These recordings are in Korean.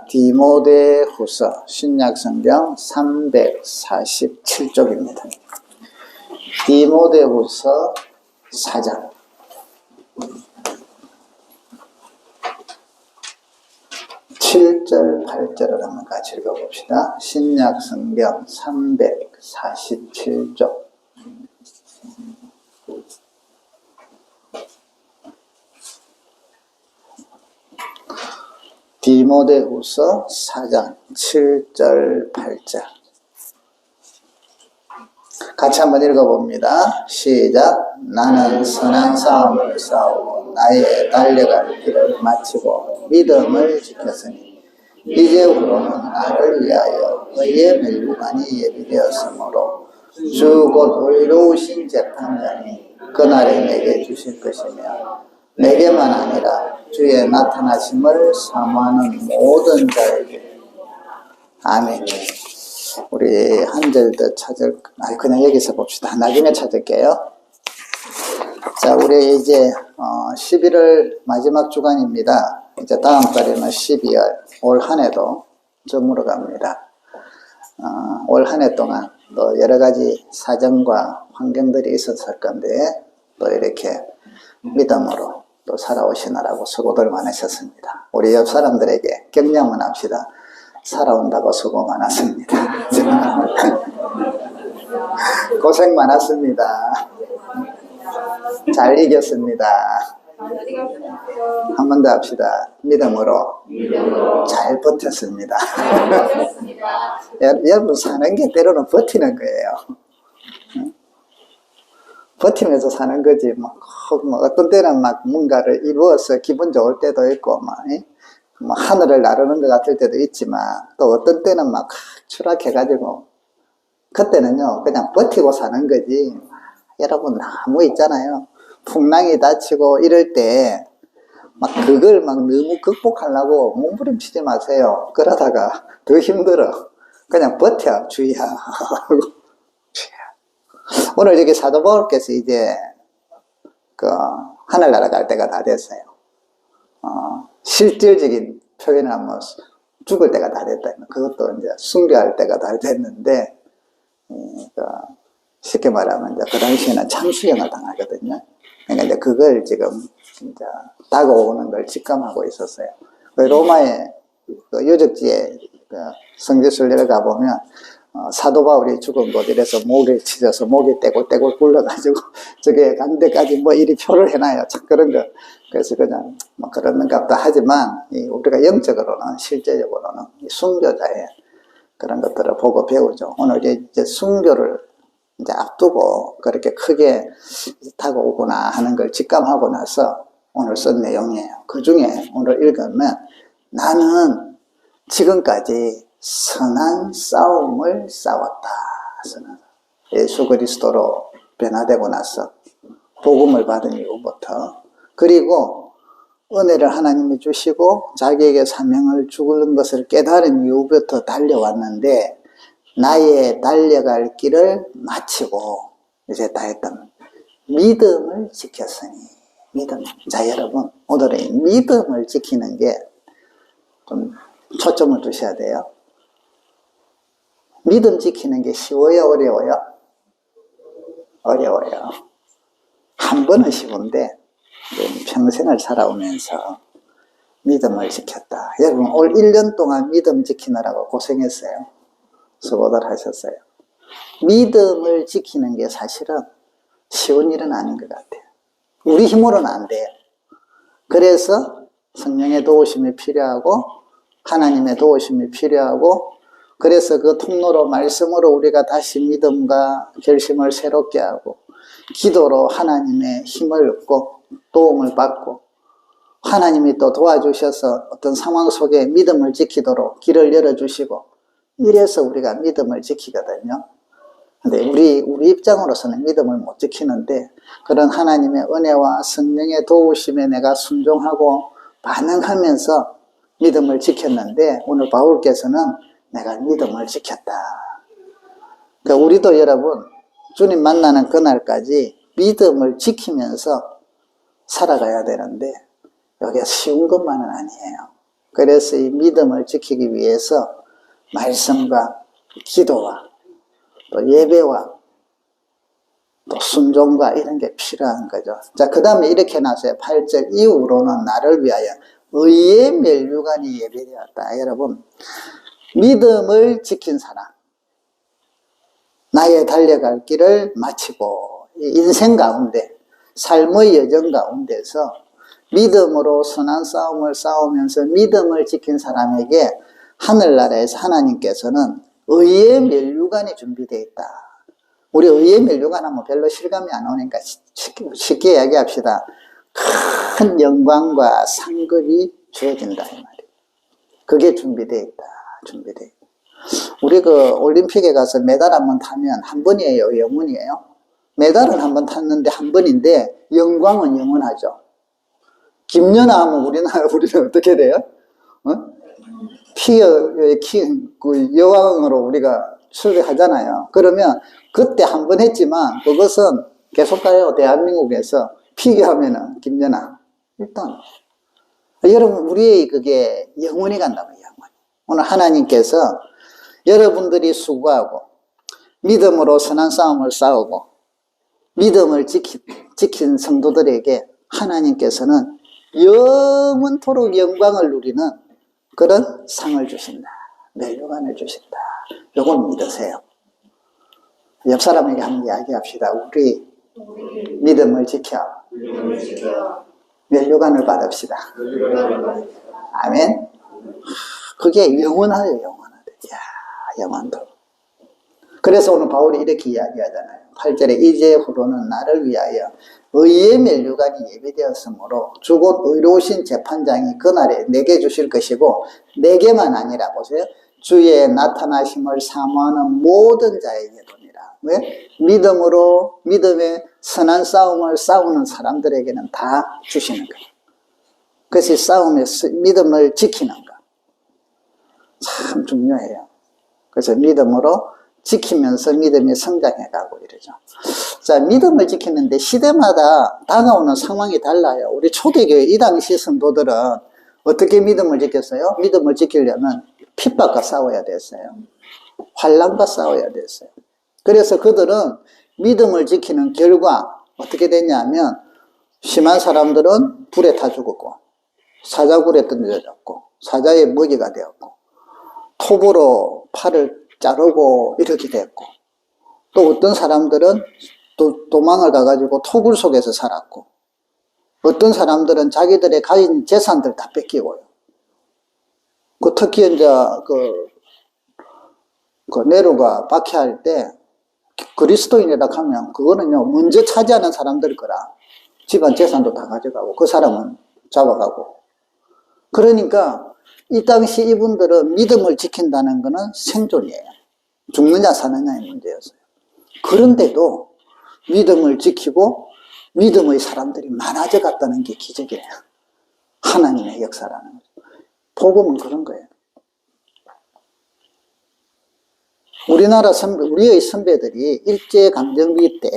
디모데후서 신약성경 347쪽입니다. 디모데후서 4장 7절 8절을 한번 같이 읽어봅시다. 신약성경 347쪽 디모데후서 4장 7절 8절 같이 한번 읽어봅니다. 시작. 나는 선한 싸움을 싸우고 나의 달려갈 길을 마치고 믿음을 지켰으니 이제후로는 나를 위하여 의의 멸류관이 예비되었으므로 주 곧 의로우신 재판장이 그날에 내게 주실 것이며 내게만 아니라 주의 나타나심을 사모하는 모든 자에게. 아멘. 우리 한 절 더 그냥 여기서 봅시다. 나중에 찾을게요. 자, 우리 이제 11월 마지막 주간입니다. 이제 다음 달에는 12월, 올 한 해도 저물어 갑니다. 올 한 해 동안 또 여러 가지 사정과 환경들이 있었을 건데 또 이렇게 믿음으로 또 살아오시느라고 수고들 많으셨습니다. 우리 옆 사람들에게 격려만 합시다. 살아온다고 수고 많았습니다. 고생 많았습니다. 잘 이겼습니다. 한 번 더 합시다. 믿음으로 잘 버텼습니다. 여러분 사는 게 때로는 버티는 거예요. 버티면서 사는 거지. 어떤 때는 뭔가를 이루어서 기분 좋을 때도 있고, 하늘을 나르는 것 같을 때도 있지만, 또 어떤 때는 추락해가지고, 그때는요, 그냥 버티고 사는 거지. 여러분, 나무 있잖아요. 풍랑이 닥치고 이럴 때, 그걸 너무 극복하려고 몸부림치지 마세요. 그러다가 더 힘들어. 그냥 버텨, 주의야. 오늘 이렇게 사도 바울께서 이제 하늘나라 갈 때가 다 됐어요. 실질적인 표현을 하면 죽을 때가 다 됐다. 그것도 이제 순교할 때가 다 됐는데, 쉽게 말하면 이제 그 당시에는 참수형을 당하거든요. 그러니까 이제 그걸 지금 이제 다가오는 걸 직감하고 있었어요. 로마의 유적지에 성지순례를 가보면 사도 바울이 죽은 곳 이래서 목에 치져서 목이 떼굴떼굴 굴러가지고 저게 간 데까지 이리 표를 해놔요. 참 그런 거. 그래서 그냥 그런가 보다 하지만 우리가 영적으로는 실제적으로는 순교자의 그런 것들을 보고 배우죠. 오늘 이제 순교를 이제 앞두고 그렇게 크게 다가오구나 하는 걸 직감하고 나서 오늘 쓴 내용이에요. 그 중에 오늘 읽으면 나는 지금까지 선한 싸움을 싸웠다. 예수 그리스도로 변화되고 나서 복음을 받은 이후부터, 그리고 은혜를 하나님이 주시고 자기에게 사명을 주는 것을 깨달은 이후부터 달려왔는데 나의 달려갈 길을 마치고 이제 다 했던 믿음을 지켰으니. 믿음. 자, 여러분, 오늘은 믿음을 지키는 게 좀 초점을 두셔야 돼요. 믿음 지키는 게 쉬워요, 어려워요? 어려워요. 한 번은 쉬운데 평생을 살아오면서 믿음을 지켰다. 여러분, 올 1년 동안 믿음 지키느라고 고생했어요. 수고들 하셨어요. 믿음을 지키는 게 사실은 쉬운 일은 아닌 것 같아요. 우리 힘으로는 안 돼요. 그래서 성령의 도우심이 필요하고 하나님의 도우심이 필요하고, 그래서 그 통로로 말씀으로 우리가 다시 믿음과 결심을 새롭게 하고, 기도로 하나님의 힘을 얻고 도움을 받고, 하나님이 또 도와주셔서 어떤 상황 속에 믿음을 지키도록 길을 열어주시고, 이래서 우리가 믿음을 지키거든요. 근데 우리 입장으로서는 믿음을 못 지키는데, 그런 하나님의 은혜와 성령의 도우심에 내가 순종하고 반응하면서 믿음을 지켰는데, 오늘 바울께서는 내가 믿음을 지켰다. 그러니까 우리도 여러분, 주님 만나는 그날까지 믿음을 지키면서 살아가야 되는데, 여기가 쉬운 것만은 아니에요. 그래서 이 믿음을 지키기 위해서 말씀과 기도와 또 예배와 또 순종과 이런 게 필요한 거죠. 자, 그 다음에 이렇게 나서요. 8절 이후로는 나를 위하여 의의 면류관이 예배되었다. 여러분, 믿음을 지킨 사람, 나의 달려갈 길을 마치고 인생 가운데 삶의 여정 가운데서 믿음으로 선한 싸움을 싸우면서 믿음을 지킨 사람에게 하늘나라에서 하나님께서는 의의 면류관이 준비되어 있다. 우리 의의 면류관 하면 별로 실감이 안 오니까 쉽게 이야기합시다. 큰 영광과 상급이 주어진다 이 말이에요. 그게 준비되어 있다. 준비되어 있다. 우리 그 올림픽에 가서 메달 한 번 타면 한 번이에요, 영원이에요? 메달은 한 번 탔는데 한 번인데 영광은 영원하죠. 김연아 하면 우리는 어떻게 돼요? 그 여왕으로 우리가 수리하잖아요. 그러면 그때 한 번 했지만 그것은 계속 가요. 대한민국에서 피겨하면은 김연아. 일단 여러분 우리의 그게 영원히 간다고요. 영원히. 오늘 하나님께서 여러분들이 수고하고 믿음으로 선한 싸움을 싸우고 믿음을 지킨 성도들에게 하나님께서는 영원토록 영광을 누리는 그런 상을 주신다. 면류관을 주신다. 요걸 믿으세요. 옆 사람에게 한번 이야기합시다. 우리 믿음을 지켜 면류관을 받읍시다. 아멘. 그게 영원하요, 영원하대. 이야, 영원도. 그래서 오늘 바울이 이렇게 이야기하잖아요. 8절에 이제후로는 나를 위하여 의의 면류관이 예비되었으므로 주곧 의로우신 재판장이 그날에 내게 주실 것이고 내게만 아니라 보세요. 주의 나타나심을 사모하는 모든 자에게 도니라. 왜? 믿음으로 믿음의 선한 싸움을 싸우는 사람들에게는 다 주시는 거예요. 그것이 싸움의 믿음을 지키는 거. 참 중요해요. 그래서 믿음으로 지키면서 믿음이 성장해가고 이러죠. 자, 믿음을 지키는데 시대마다 다가오는 상황이 달라요. 우리 초대교회 이 당시 성도들은 어떻게 믿음을 지켰어요? 믿음을 지키려면 핍박과 싸워야 됐어요. 환난과 싸워야 됐어요. 그래서 그들은 믿음을 지키는 결과 어떻게 됐냐면 심한 사람들은 불에 타 죽었고 사자굴에 던져졌고 사자의 먹이가 되었고 톱으로 팔을 자르고 이렇게 됐고 또 어떤 사람들은 또 도망을 가가지고 토굴 속에서 살았고 어떤 사람들은 자기들의 가진 재산들 다 뺏기고요. 특히 이제 그 네로가 박해할 때 그리스도인이라 하면 그거는요 먼저 차지하는 사람들 거라 집안 재산도 다 가져가고 그 사람은 잡아가고 그러니까 이 당시 이분들은 믿음을 지킨다는 것은 생존이에요. 죽느냐 사느냐의 문제였어요. 그런데도 믿음을 지키고 믿음의 사람들이 많아져 갔다는 게 기적이에요. 하나님의 역사라는 거죠. 복음은 그런 거예요. 우리나라 우리의 선배들이 일제강점기 때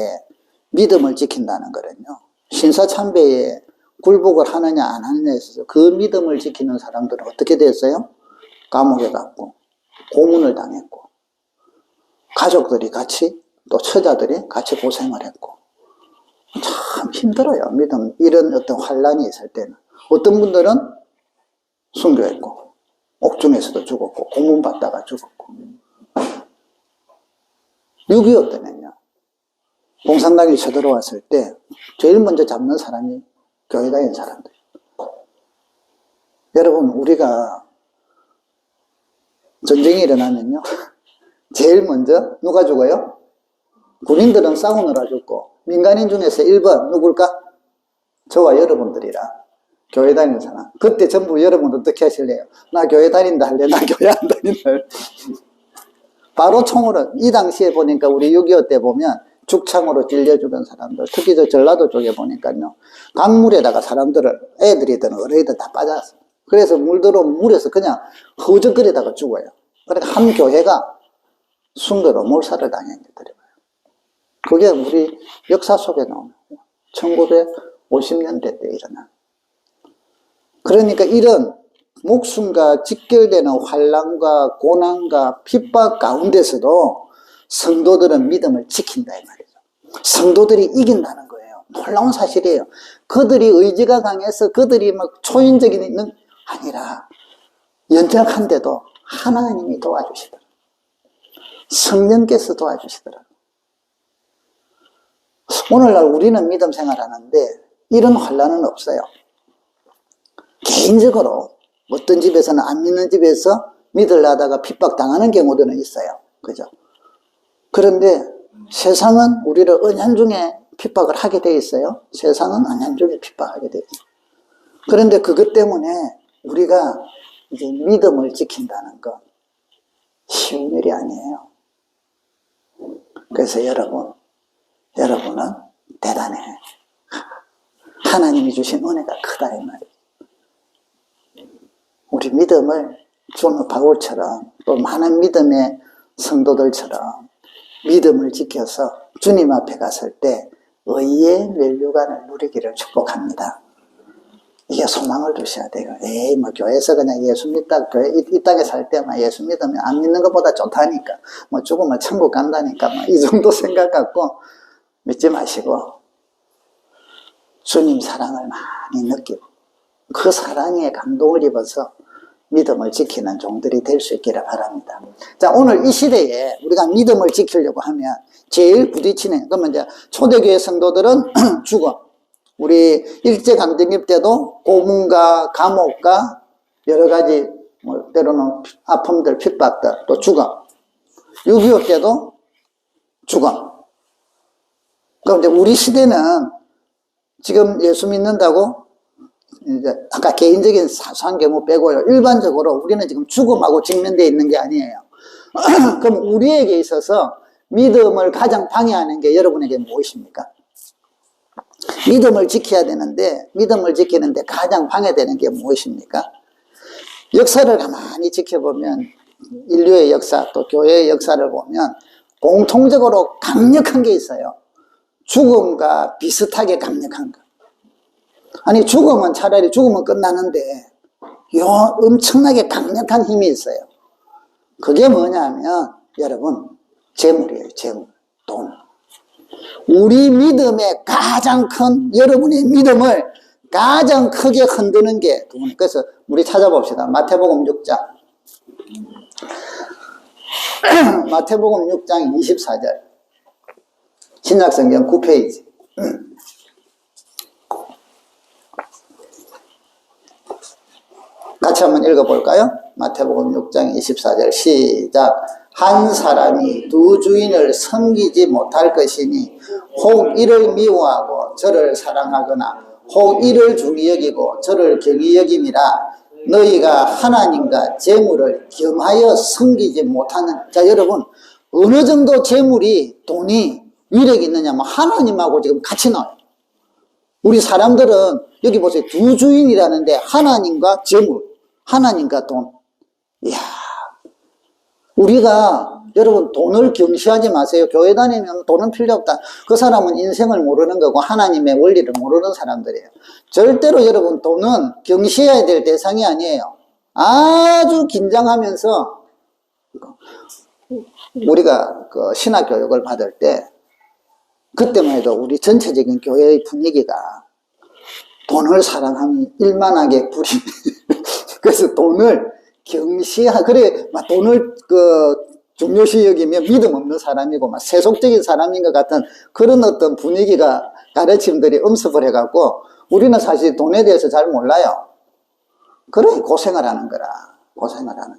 믿음을 지킨다는 거는요. 신사참배에 굴복을 하느냐 안 하느냐에 있어서 그 믿음을 지키는 사람들은 어떻게 됐어요? 감옥에 갔고 고문을 당했고 가족들이 같이 또 처자들이 같이 고생을 했고 참 힘들어요. 믿음 이런 어떤 환란이 있을 때는 어떤 분들은 순교했고 옥중에서도 죽었고 고문받다가 죽었고 6.25 때는요 공산당이 쳐들어왔을 때 제일 먼저 잡는 사람이 교회 다니는 사람들. 여러분 우리가 전쟁이 일어나면요 제일 먼저 누가 죽어요? 군인들은 싸우느라 죽고 민간인 중에서 1번 누굴까? 저와 여러분들이라 교회 다니는 사람. 그때 전부 여러분 어떻게 하실래요? 나 교회 다닌다 할래? 나 교회 안 다닌다 할래? 바로 총으로 이 당시에 보니까 우리 6.25 때 보면 죽창으로 찔려 죽은 사람들 특히 저 전라도 쪽에 보니까요 강물에다가 사람들을 애들이든 어른이든 다 빠졌어. 그래서 물 들어오면 물에서 그냥 허우적거리다가 죽어요. 그러니까 한 교회가 순교로 몰살을 당했더라고요. 그게 우리 역사 속에 나오는 거예요. 1950년대 때 일어난. 그러니까 이런 목숨과 직결되는 환난과 고난과 핍박 가운데서도 성도들은 믿음을 지킨다 이 말이죠. 성도들이 이긴다는 거예요. 놀라운 사실이에요. 그들이 의지가 강해서 그들이 막 초인적인 있는 아니라 연약한데도 하나님이 도와주시더라. 성령께서 도와주시더라. 오늘날 우리는 믿음 생활하는데 이런 환난은 없어요. 개인적으로 어떤 집에서는 안 믿는 집에서 믿으려다가 핍박당하는 경우들은 있어요. 그죠? 그런데 세상은 우리를 은연중에 핍박을 하게 돼 있어요. 세상은 은연중에 핍박하게 돼 있어요. 그런데 그것 때문에 우리가 이제 믿음을 지킨다는 건 쉬운 일이 아니에요. 그래서 여러분은 대단해. 하나님이 주신 은혜가 크다 이 말이에요. 우리 믿음을 좀 바울처럼 또 많은 믿음의 성도들처럼 믿음을 지켜서 주님 앞에 갔을 때 의의 면류관을 누리기를 축복합니다. 이게 소망을 두셔야 돼요. 에이, 뭐, 교회에서 그냥 예수 믿다, 교회, 이 땅에 살 때만 예수 믿으면 안 믿는 것보다 좋다니까. 뭐, 죽으면 천국 간다니까. 뭐, 이 정도 생각 갖고 믿지 마시고, 주님 사랑을 많이 느끼고, 그 사랑에 감동을 입어서 믿음을 지키는 종들이 될 수 있기를 바랍니다. 자, 오늘 이 시대에 우리가 믿음을 지키려고 하면 제일 부딪히는, 그러면 이제 초대교회 성도들은 죽어. 우리 일제강점기 때도 고문과 감옥과 여러 가지 뭐 때로는 아픔들, 핍박들 또 죽어. 6.25 때도 죽어. 그럼 이제 우리 시대는 지금 예수 믿는다고 이제 아까 개인적인 사소한 경우 빼고요. 일반적으로 우리는 지금 죽음하고 직면되어 있는 게 아니에요. 그럼 우리에게 있어서 믿음을 가장 방해하는 게 여러분에게 무엇입니까? 믿음을 지켜야 되는데 믿음을 지키는데 가장 방해되는 게 무엇입니까? 역사를 가만히 지켜보면 인류의 역사 또 교회의 역사를 보면 공통적으로 강력한 게 있어요. 죽음과 비슷하게 강력한 거. 아니 죽음은 차라리 죽으면 끝나는데 엄청나게 강력한 힘이 있어요. 그게 뭐냐면 여러분 재물이에요. 재물, 돈. 우리 믿음의 가장 큰 여러분의 믿음을 가장 크게 흔드는 게 돈. 그래서 우리 찾아봅시다. 마태복음 6장 마태복음 6장 24절 신약성경 9페이지 같이 한번 읽어볼까요? 마태복음 6장 24절 시작. 한 사람이 두 주인을 섬기지 못할 것이니 혹 이를 미워하고 저를 사랑하거나 혹 이를 중히 여기고 저를 경히 여김이라. 너희가 하나님과 재물을 겸하여 섬기지 못하는. 자 여러분 어느 정도 재물이 돈이 위력이 있느냐면 하나님하고 지금 같이 나와요. 우리 사람들은 여기 보세요. 두 주인이라는데 하나님과 재물, 하나님과 돈. 이야, 우리가 여러분 돈을 경시하지 마세요. 교회 다니면 돈은 필요 없다. 그 사람은 인생을 모르는 거고 하나님의 원리를 모르는 사람들이에요. 절대로 여러분 돈은 경시해야 될 대상이 아니에요. 아주 긴장하면서 우리가 그 신학교육을 받을 때 그때만 해도 우리 전체적인 교회의 분위기가 돈을 사랑하니 일만하게 불이 그래서 돈을 그래 막 돈을 중요시 여기면 믿음 없는 사람이고 막 세속적인 사람인 것 같은 그런 어떤 분위기가 가르침들이 음습을 해갖고 우리는 사실 돈에 대해서 잘 몰라요. 그래 고생을 하는 거라. 고생을 하는.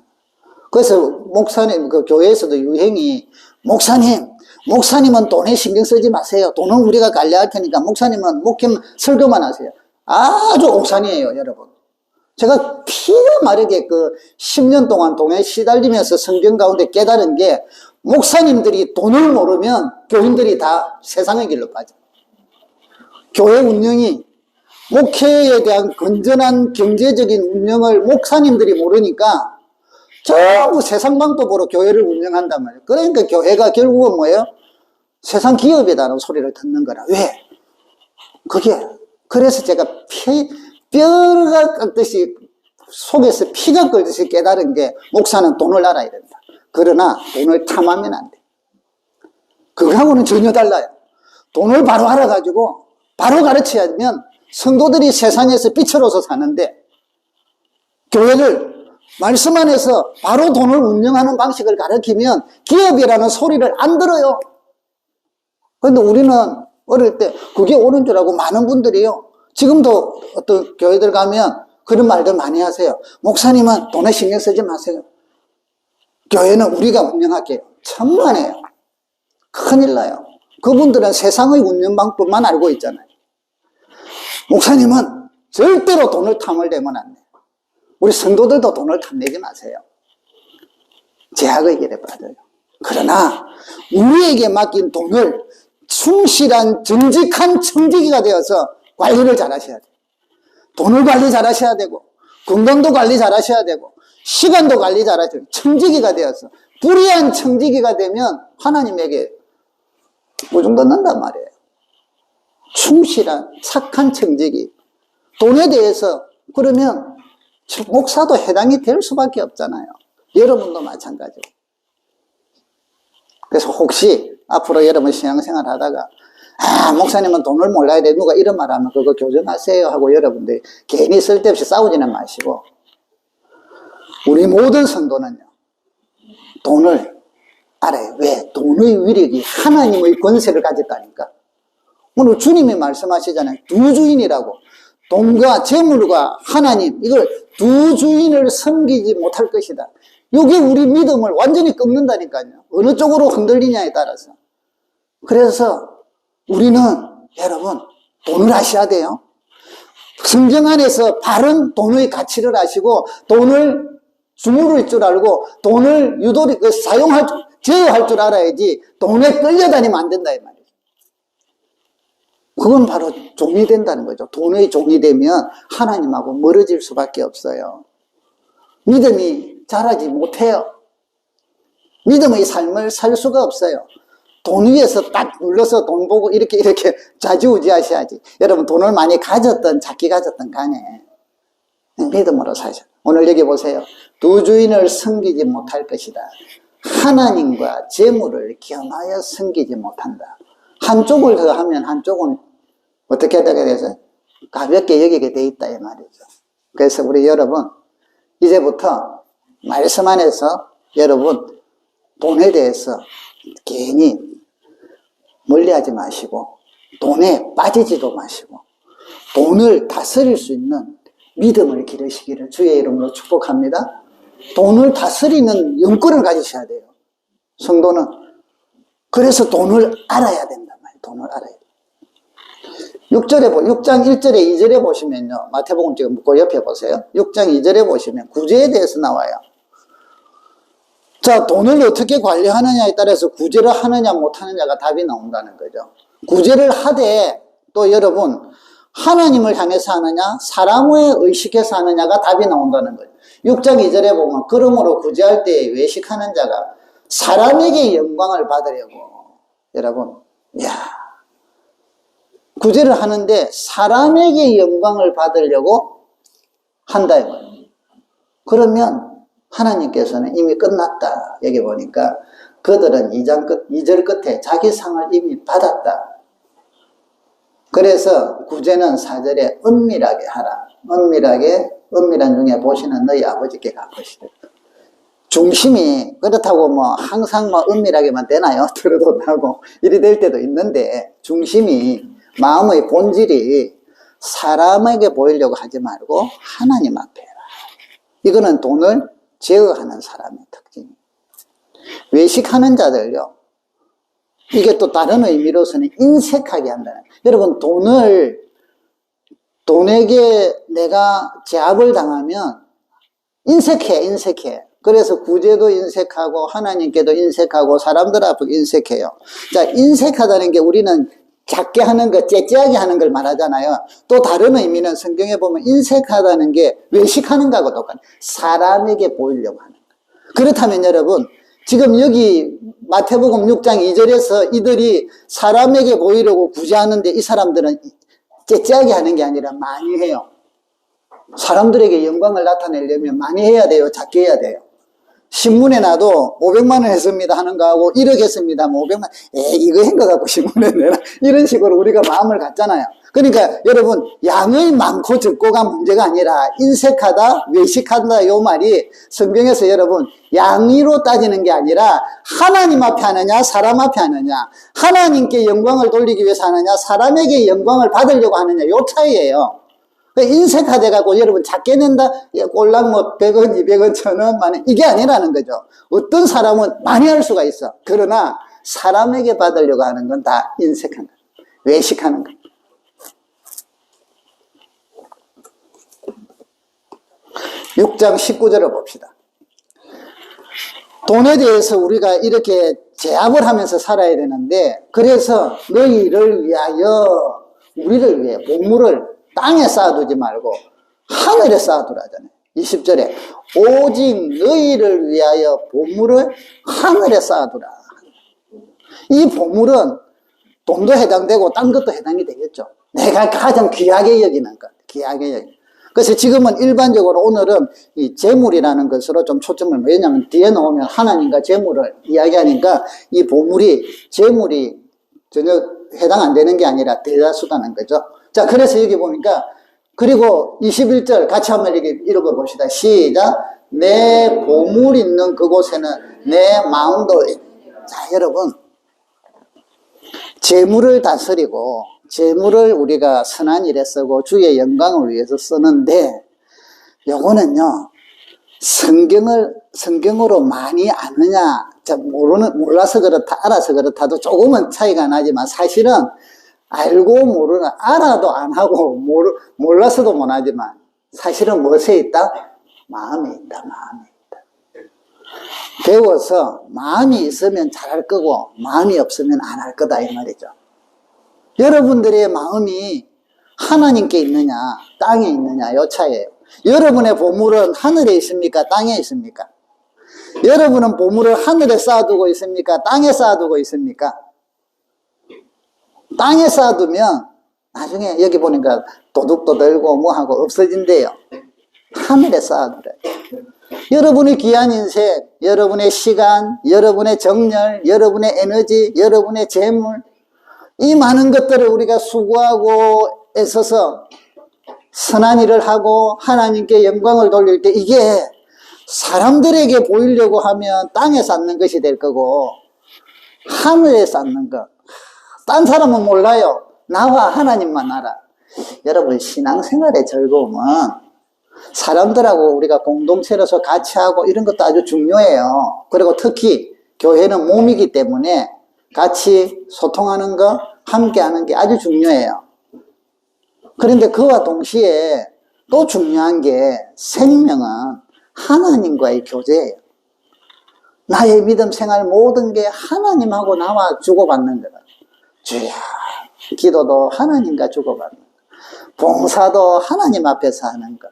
그래서 목사님 그 교회에서도 유행이 목사님은 돈에 신경 쓰지 마세요. 돈은 우리가 관리할 테니까 목사님은 목회만 설교만 하세요. 아주 옥산이에요, 여러분. 제가 피가 마르게 10년 동안 돈에 시달리면서 성경 가운데 깨달은 게 목사님들이 돈을 모르면 교인들이 다 세상의 길로 빠져. 교회 운영이 목회에 대한 건전한 경제적인 운영을 목사님들이 모르니까 전부 세상 방법으로 교회를 운영한단 말이에요. 그러니까 교회가 결국은 뭐예요? 세상 기업이라는 소리를 듣는 거라. 왜? 그래서 제가 뼈가 깎듯이 속에서 피가 끓듯이 깨달은 게 목사는 돈을 알아야 된다. 그러나 돈을 탐하면 안 돼. 그거하고는 전혀 달라요. 돈을 바로 알아가지고 바로 가르쳐야 하면 성도들이 세상에서 빛으로서 사는데 교회를 말씀 안에서 바로 돈을 운영하는 방식을 가르치면 기업이라는 소리를 안 들어요. 그런데 우리는 어릴 때 그게 옳은 줄 알고 많은 분들이요. 지금도 어떤 교회들 가면 그런 말들 많이 하세요. 목사님은 돈에 신경 쓰지 마세요. 교회는 우리가 운영할게요. 천만에요. 큰일 나요. 그분들은 세상의 운영 방법만 알고 있잖아요. 목사님은 절대로 돈을 탐을 대면 안 돼요. 우리 성도들도 돈을 탐내지 마세요. 제약의 길에 빠져요. 그러나 우리에게 맡긴 돈을 충실한 정직한 청지기가 되어서 관리를 잘 하셔야 돼요. 돈을 관리 잘 하셔야 되고 건강도 관리 잘 하셔야 되고 시간도 관리 잘 하셔야 돼요. 청지기가 되어서 불의한 청지기가 되면 하나님에게 무중 돋는단 말이에요. 충실한 착한 청지기. 돈에 대해서 그러면 목사도 해당이 될 수밖에 없잖아요. 여러분도 마찬가지고. 그래서 혹시 앞으로 여러분 신앙생활 하다가 목사님은 돈을 몰라야 돼. 누가 이런 말 하면 그거 교정하세요 하고 여러분들이 괜히 쓸데없이 싸우지는 마시고 우리 모든 성도는요. 돈을 알아요. 왜? 돈의 위력이 하나님의 권세를 가졌다니까. 오늘 주님이 말씀하시잖아요. 두 주인이라고. 돈과 재물과 하나님, 이걸 두 주인을 섬기지 못할 것이다. 이게 우리 믿음을 완전히 꺾는다니까요. 어느 쪽으로 흔들리냐에 따라서. 그래서 우리는 여러분 돈을 아셔야 돼요. 성경 안에서 바른 돈의 가치를 아시고 돈을 주무를 줄 알고 돈을 유도리 제어할 줄 알아야지 돈에 끌려다니면 안 된다 이 말이에요. 그건 바로 종이 된다는 거죠. 돈의 종이 되면 하나님하고 멀어질 수밖에 없어요. 믿음이 자라지 못해요. 믿음의 삶을 살 수가 없어요. 돈 위에서 딱 눌러서 돈 보고 이렇게 좌지우지하셔야지. 여러분 돈을 많이 가졌던 작게 가졌던 간에 믿음으로 사셔. 오늘 여기 보세요. 두 주인을 섬기지 못할 것이다. 하나님과 재물을 겸하여 섬기지 못한다. 한쪽을 더 하면 한쪽은 어떻게 되게 돼서 가볍게 여기게 돼 있다 이 말이죠. 그래서 우리 여러분 이제부터 말씀 안에서 여러분 돈에 대해서 괜히 멀리하지 마시고 돈에 빠지지도 마시고 돈을 다스릴 수 있는 믿음을 기르시기를 주의 이름으로 축복합니다. 돈을 다스리는 영권을 가지셔야 돼요. 성도는. 그래서 돈을 알아야 된단 말이에요. 돈을 알아야 돼요. 6장 1절에 2절에 보시면요. 마태복음 지금 그 옆에 보세요. 6장 2절에 보시면 구제에 대해서 나와요. 자, 돈을 어떻게 관리하느냐에 따라서 구제를 하느냐 못하느냐가 답이 나온다는 거죠. 구제를 하되 또 여러분 하나님을 향해서 하느냐 사람을 의식해서 하느냐가 답이 나온다는 거예요. 6장 2절에 보면 그러므로 구제할 때 외식하는 자가 사람에게 영광을 받으려고 여러분 구제를 하는데 사람에게 영광을 받으려고 한다 이거예요. 그러면 하나님께서는 이미 끝났다. 여기 보니까 그들은 2절 끝에 자기 상을 이미 받았다. 그래서 구제는 4절에 은밀하게 하라. 은밀한 중에 보시는 너희 아버지께 갚으시라. 중심이 그렇다고 뭐 항상 뭐 은밀하게만 되나요? 들어도 나고 이리 될 때도 있는데 중심이 마음의 본질이 사람에게 보이려고 하지 말고 하나님 앞에 해라. 이거는 돈을 제어하는 사람의 특징이에요. 외식하는 자들요. 이게 또 다른 의미로서는 인색하게 한다는. 여러분 돈에게 내가 제압을 당하면 인색해. 그래서 구제도 인색하고 하나님께도 인색하고 사람들 앞에 인색해요. 자, 인색하다는 게 우리는 작게 하는 것, 째째하게 하는 걸 말하잖아요. 또 다른 의미는 성경에 보면 인색하다는 게 외식하는 거하고 똑같아요. 사람에게 보이려고 하는 거. 그렇다면 여러분 지금 여기 마태복음 6장 2절에서 이들이 사람에게 보이려고 구제하는데 이 사람들은 째째하게 하는 게 아니라 많이 해요. 사람들에게 영광을 나타내려면 많이 해야 돼요? 작게 해야 돼요? 신문에 나도 500만 원 했습니다 하는 거하고 1억 했습니다 하면 500만 이거 한 거 갖고 신문에 내라 이런 식으로 우리가 마음을 갖잖아요. 그러니까 여러분 양의 많고 적고가 문제가 아니라 인색하다 외식한다 요 말이 성경에서 여러분 양의로 따지는 게 아니라 하나님 앞에 하느냐 사람 앞에 하느냐, 하나님께 영광을 돌리기 위해서 하느냐 사람에게 영광을 받으려고 하느냐 요 차이예요. 인색하대 갖고 여러분 작게 낸다 꼴랑 뭐 100원 200원 1000원 만원 이게 아니라는 거죠. 어떤 사람은 많이 할 수가 있어. 그러나 사람에게 받으려고 하는 건 다 인색한 거, 외식하는 거. 6장 19절을 봅시다. 돈에 대해서 우리가 이렇게 제압을 하면서 살아야 되는데, 그래서 너희를 위하여, 우리를 위해 보물을 땅에 쌓아두지 말고 하늘에 쌓아두라잖아요. 20절에 오직 너희를 위하여 보물을 하늘에 쌓아두라. 이 보물은 돈도 해당되고 딴 것도 해당이 되겠죠. 내가 가장 귀하게 여기는 것, 귀하게 여기는. 그래서 지금은 일반적으로 오늘은 이 재물이라는 것으로 좀 초점을, 왜냐하면 뒤에 나오면 하나님과 재물을 이야기하니까 이 보물이, 재물이 전혀 해당 안 되는 게 아니라 대다수다는 거죠. 자, 그래서 여기 보니까, 그리고 21절 같이 한번 읽어봅시다. 시작. 내 보물 있는 그곳에는 내 마음도. 자, 여러분. 재물을 다스리고, 재물을 우리가 선한 일에 쓰고, 주의 영광을 위해서 쓰는데, 요거는요, 성경으로 많이 아느냐, 몰라서 그렇다, 알아서 그렇다도 조금은 차이가 나지만, 사실은 알고 모르는, 알아도 안 하고 몰라서도 못하지만 사실은 무엇에 있다? 마음에 있다. 마음에 있다. 배워서 마음이 있으면 잘할 거고 마음이 없으면 안 할 거다 이 말이죠. 여러분들의 마음이 하나님께 있느냐 땅에 있느냐 요 차이예요. 여러분의 보물은 하늘에 있습니까? 땅에 있습니까? 여러분은 보물을 하늘에 쌓아두고 있습니까? 땅에 쌓아두고 있습니까? 땅에 쌓아두면 나중에 여기 보니까 도둑도 들고 뭐하고 없어진대요. 하늘에 쌓아두래. 여러분의 귀한 인생, 여러분의 시간, 여러분의 정열, 여러분의 에너지, 여러분의 재물, 이 많은 것들을 우리가 수고하고 애써서 선한 일을 하고 하나님께 영광을 돌릴 때 이게 사람들에게 보이려고 하면 땅에 쌓는 것이 될 거고 하늘에 쌓는 것. 딴 사람은 몰라요. 나와 하나님만 알아. 여러분 신앙생활의 즐거움은 사람들하고 우리가 공동체로서 같이 하고 이런 것도 아주 중요해요. 그리고 특히 교회는 몸이기 때문에 같이 소통하는 거, 함께 하는 게 아주 중요해요. 그런데 그와 동시에 또 중요한 게 생명은 하나님과의 교제예요. 나의 믿음 생활 모든 게 하나님하고 나와 주고받는 거다. 주야, 기도도 하나님과 주고받는 것, 봉사도 하나님 앞에서 하는 것,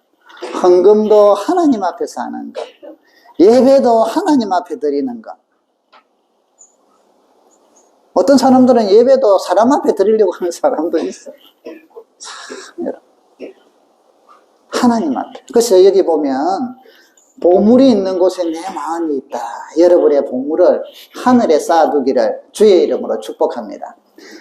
헌금도 하나님 앞에서 하는 것, 예배도 하나님 앞에 드리는 것. 어떤 사람들은 예배도 사람 앞에 드리려고 하는 사람도 있어요. 하나님 앞에. 그래서 여기 보면 보물이 있는 곳에 내 마음이 있다. 여러분의 보물을 하늘에 쌓아두기를 주의 이름으로 축복합니다.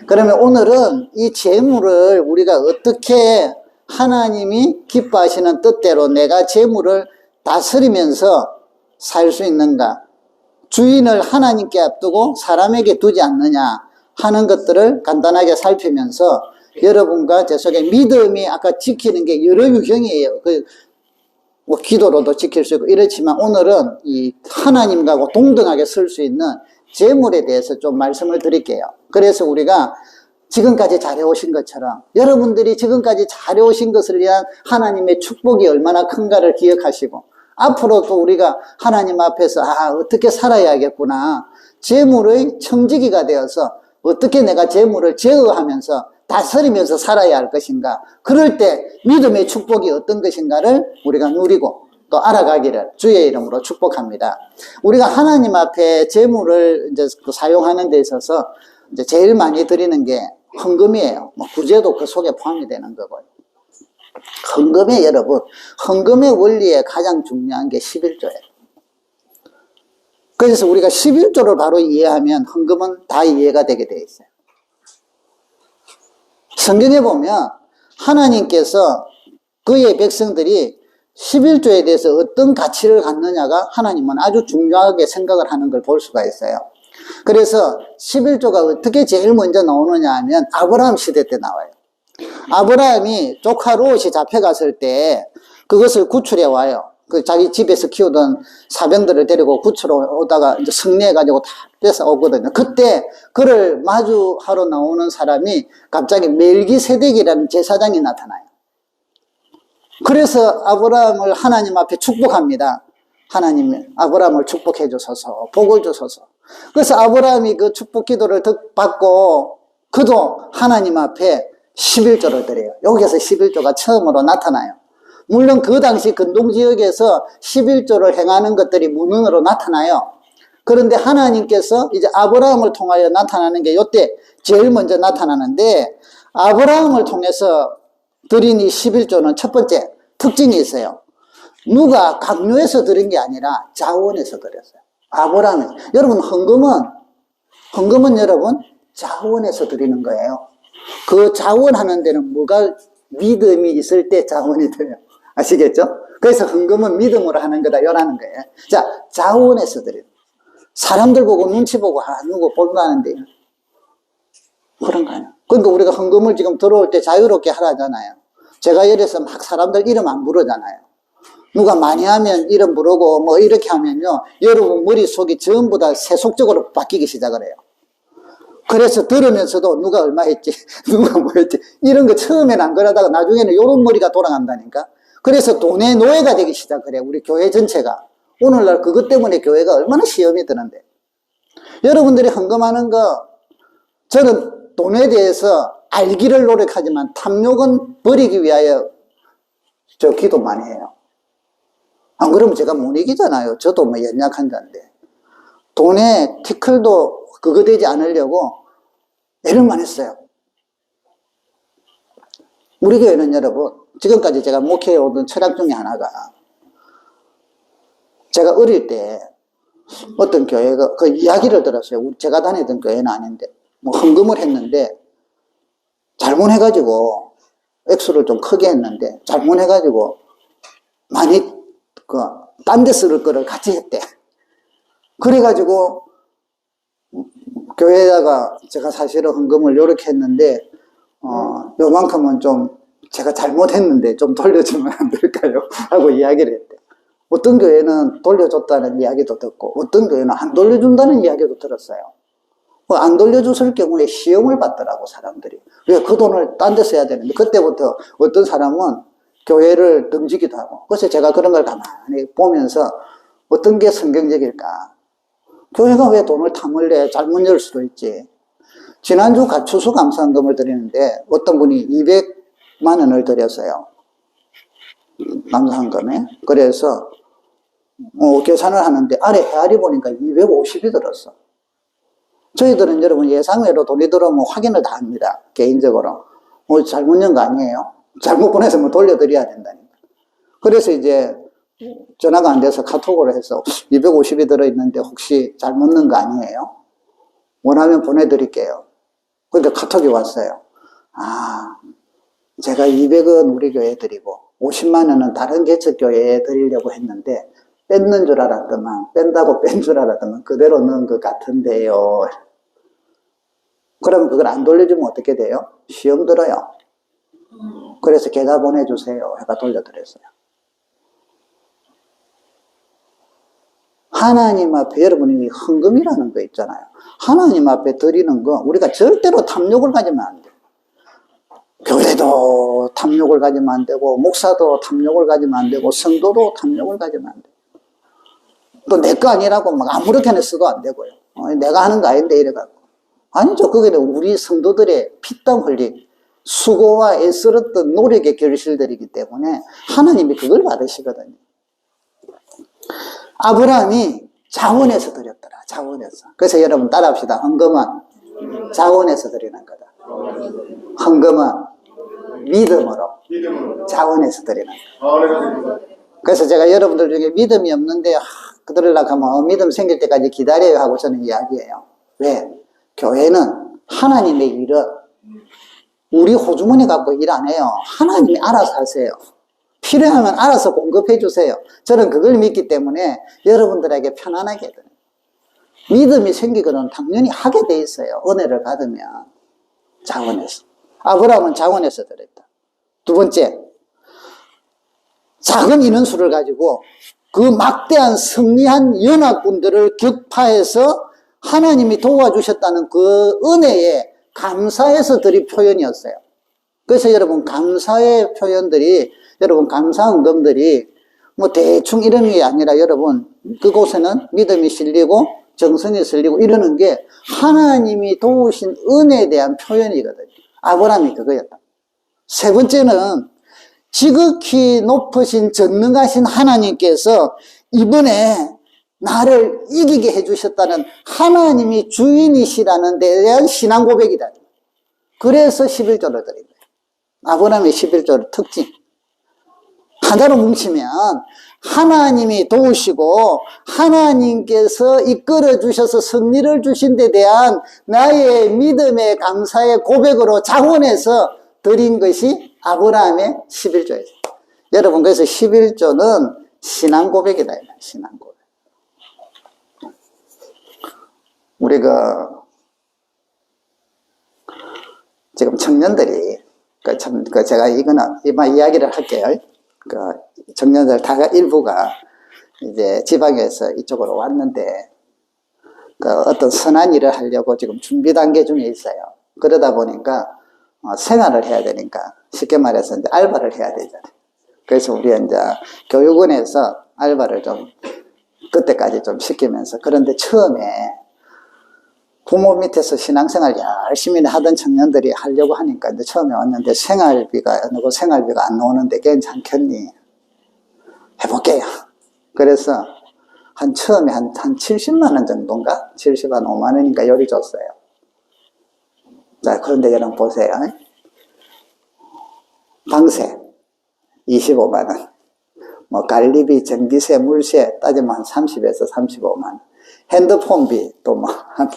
그러면 오늘은 이 재물을 우리가 어떻게 하나님이 기뻐하시는 뜻대로 내가 재물을 다스리면서 살 수 있는가? 주인을 하나님께 앞두고 사람에게 두지 않느냐 하는 것들을 간단하게 살피면서 여러분과 제 속에 믿음이 아까 지키는 게 여러 유형이에요. 뭐 기도로도 지킬 수 있고 이렇지만 오늘은 이 하나님과 동등하게 쓸 수 있는 재물에 대해서 좀 말씀을 드릴게요. 그래서 우리가 지금까지 잘해오신 것처럼 여러분들이 지금까지 잘해오신 것을 위한 하나님의 축복이 얼마나 큰가를 기억하시고 앞으로도 우리가 하나님 앞에서 어떻게 살아야겠구나, 재물의 청지기가 되어서 어떻게 내가 재물을 제어하면서 다스리면서 살아야 할 것인가, 그럴 때 믿음의 축복이 어떤 것인가를 우리가 누리고 또 알아가기를 주의 이름으로 축복합니다. 우리가 하나님 앞에 재물을 이제 사용하는 데 있어서 이제 제일 많이 드리는 게 헌금이에요. 뭐 구제도 그 속에 포함이 되는 거고요. 헌금에 여러분, 헌금의 원리에 가장 중요한 게 11조예요. 그래서 우리가 11조를 바로 이해하면 헌금은 다 이해가 되게 되어 있어요. 성경에 보면 하나님께서 그의 백성들이 11조에 대해서 어떤 가치를 갖느냐가 하나님은 아주 중요하게 생각을 하는 걸 볼 수가 있어요. 그래서 11조가 어떻게 제일 먼저 나오느냐 하면 아브라함 시대 때 나와요. 아브라함이 조카 롯이 잡혀갔을 때 그것을 구출해 와요. 그 자기 집에서 키우던 사병들을 데리고 구출해 오다가 이제 승리해가지고 다 뺏어 오거든요. 그때 그를 마주하러 나오는 사람이 갑자기 멜기세덱이라는 제사장이 나타나요. 그래서 아브라함을 하나님 앞에 축복합니다. 하나님, 아브라함을 축복해 주소서, 복을 주소서. 그래서 아브라함이 그 축복 기도를 받고 그도 하나님 앞에 11조를 드려요. 여기서 11조가 처음으로 나타나요. 물론 그 당시 근동지역에서 11조를 행하는 것들이 문헌으로 나타나요. 그런데 하나님께서 이제 아브라함을 통하여 나타나는 게 이때 제일 먼저 나타나는데, 아브라함을 통해서 드린 이 11조는 첫 번째 특징이 있어요. 누가 강요해서 드린 게 아니라 자원해서 드렸어요. 아브라함이. 여러분, 헌금은 여러분 자원해서 드리는 거예요. 그 자원하는 데는 뭐가 믿음이 있을 때 자원이 돼요. 아시겠죠? 그래서 헌금은 믿음으로 하는 거다, 요라는 거예요. 자, 자원해서 드리는 거예요. 사람들 보고 눈치 보고 누구 본다는데 그런 거 아니에요. 그러니까 우리가 헌금을 지금 들어올 때 자유롭게 하라잖아요. 제가 예를 들어서 막 사람들 이름 안 부르잖아요. 누가 많이 하면 이름 부르고 뭐 이렇게 하면요, 여러분 머릿속이 전부 다 세속적으로 바뀌기 시작을 해요. 그래서 들으면서도 누가 얼마 했지, 누가 뭐 했지, 이런 거 처음에는 안 그러다가 나중에는 이런 머리가 돌아간다니까. 그래서 돈의 노예가 되기 시작을 해요, 우리 교회 전체가. 오늘날 그것 때문에 교회가 얼마나 시험이 드는데. 여러분들이 헌금하는 거, 저는 돈에 대해서 알기를 노력하지만 탐욕은 버리기 위하여 저 기도 많이 해요. 안 그러면 제가 못 이기잖아요. 저도 뭐 연약한 자인데. 돈에 티클도 그거 되지 않으려고 애를 많이 했어요. 우리 교회는 여러분, 지금까지 제가 목회해 오던 철학 중에 하나가, 제가 어릴 때 어떤 교회가 그 이야기를 들었어요. 제가 다니던 교회는 아닌데, 뭐 헌금을 했는데 잘못해가지고 액수를 좀 크게 했는데 잘못해가지고 많이 딴 데 쓸 거를 같이 했대. 그래가지고 교회에다가 제가 사실은 헌금을 요렇게 했는데 요만큼은 좀 제가 잘못했는데 좀 돌려주면 안 될까요? 하고 이야기를 했대. 어떤 교회는 돌려줬다는 이야기도 듣고 어떤 교회는 안 돌려준다는 이야기도 들었어요. 안 돌려줬을 경우에 시험을 받더라고, 사람들이. 왜 그 돈을 딴 데 써야 되는데. 그때부터 어떤 사람은 교회를 등지기도 하고. 그래서 제가 그런 걸 가만히 보면서 어떤 게 성경적일까? 교회가 왜 돈을 탐을 내? 잘못 열 수도 있지. 지난주 추수 감사헌금을 드리는데 어떤 분이 200만 원을 드렸어요. 감사헌금에. 그래서 계산을 하는데 아래 헤아리 보니까 250이 들었어. 저희들은 여러분 예상외로 돈이 들어오면 확인을 다 합니다. 개인적으로. 잘못 연 거 아니에요? 잘못 보내서 뭐 돌려드려야 된다니까. 그래서 이제 전화가 안 돼서 카톡으로 해서 250이 들어있는데 혹시 잘못 넣은 거 아니에요? 원하면 보내드릴게요. 그러니까 카톡이 왔어요. 제가 200은 우리 교회에 드리고 50만 원은 다른 개척교회에 드리려고 했는데 뺏는 줄 알았더만, 뺀다고 뺀 줄 알았더만 그대로 넣은 것 같은데요. 그러면 그걸 안 돌려주면 어떻게 돼요? 시험 들어요. 그래서 계좌 보내주세요 해가 돌려드렸어요. 하나님 앞에 여러분이 헌금이라는 거 있잖아요. 하나님 앞에 드리는 거 우리가 절대로 탐욕을 가지면 안 돼요. 교회도 탐욕을 가지면 안 되고 목사도 탐욕을 가지면 안 되고 성도도 탐욕을 가지면 안 돼요. 또 내 거 아니라고 막 아무렇게나 써도 안 되고요. 내가 하는 거 아닌데 이래갖고. 아니죠. 그게 우리 성도들의 피땀 흘린 수고와 애쓰렀던 노력의 결실들이기 때문에 하나님이 그걸 받으시거든요. 아브라함이 자원해서 드렸더라. 자원해서. 그래서 여러분 따라합시다. 헌금은 자원해서 드리는 거다. 헌금은 믿음으로 자원해서 드리는 거예요. 그래서 제가 여러분들 중에 믿음이 없는데 그들으려고 하면 믿음 생길 때까지 기다려야 하고 저는 이야기해요. 왜? 교회는 하나님의 일은 우리 호주머니 갖고 일 안 해요. 하나님이 알아서 하세요. 필요하면 알아서 공급해 주세요. 저는 그걸 믿기 때문에 여러분들에게 편안하게 해드려요. 믿음이 생기거든 당연히 하게 돼 있어요. 은혜를 받으면 자원해서. 아브라함은 자원해서 드렸다. 두 번째, 작은 인원수를 가지고 그 막대한 승리한 연합군들을 격파해서 하나님이 도와주셨다는 그 은혜에 감사해서 드린 표현이었어요. 그래서 여러분 감사의 표현들이, 여러분 감사 응금들이 뭐 대충 이런 게 아니라 여러분 그곳에는 믿음이 실리고 정성이 실리고 이러는 게 하나님이 도우신 은혜에 대한 표현이거든요. 아브라함이 그거였다. 세 번째는 지극히 높으신 전능하신 하나님께서 이번에 나를 이기게 해주셨다는 하나님이 주인이시라는 데에 대한 신앙 고백이다. 그래서 11조를 드린 거예요. 아브라함의 11조의 특징. 하나로 뭉치면 하나님이 도우시고 하나님께서 이끌어 주셔서 승리를 주신 데 대한 나의 믿음의 감사의 고백으로 자원해서 드린 것이 아브라함의 11조예요. 여러분 그래서 11조는 신앙 고백이다. 신앙 고백. 우리가 지금 청년들이 제가 이거는 이만 이야기를 할게요. 청년들 다 일부가 이제 지방에서 이쪽으로 왔는데 어떤 선한 일을 하려고 지금 준비 단계 중에 있어요. 그러다 보니까 생활을 해야 되니까 쉽게 말해서 이제 알바를 해야 되잖아요. 그래서 우리 이제 교육원에서 알바를 좀 그때까지 좀 시키면서, 그런데 처음에 부모 밑에서 신앙생활 열심히 하던 청년들이 하려고 하니까 이제 처음에 왔는데 생활비가 안 나오는데 괜찮겠니? 해볼게요. 그래서 처음에 한 70만 원 정도인가? 70만 5만 원인가 요리 줬어요. 자, 그런데 여러분 보세요. 방세 25만 원. 뭐 관리비, 전기세, 물세 따지면 한 30에서 35만 원. 핸드폰비 또 뭐 한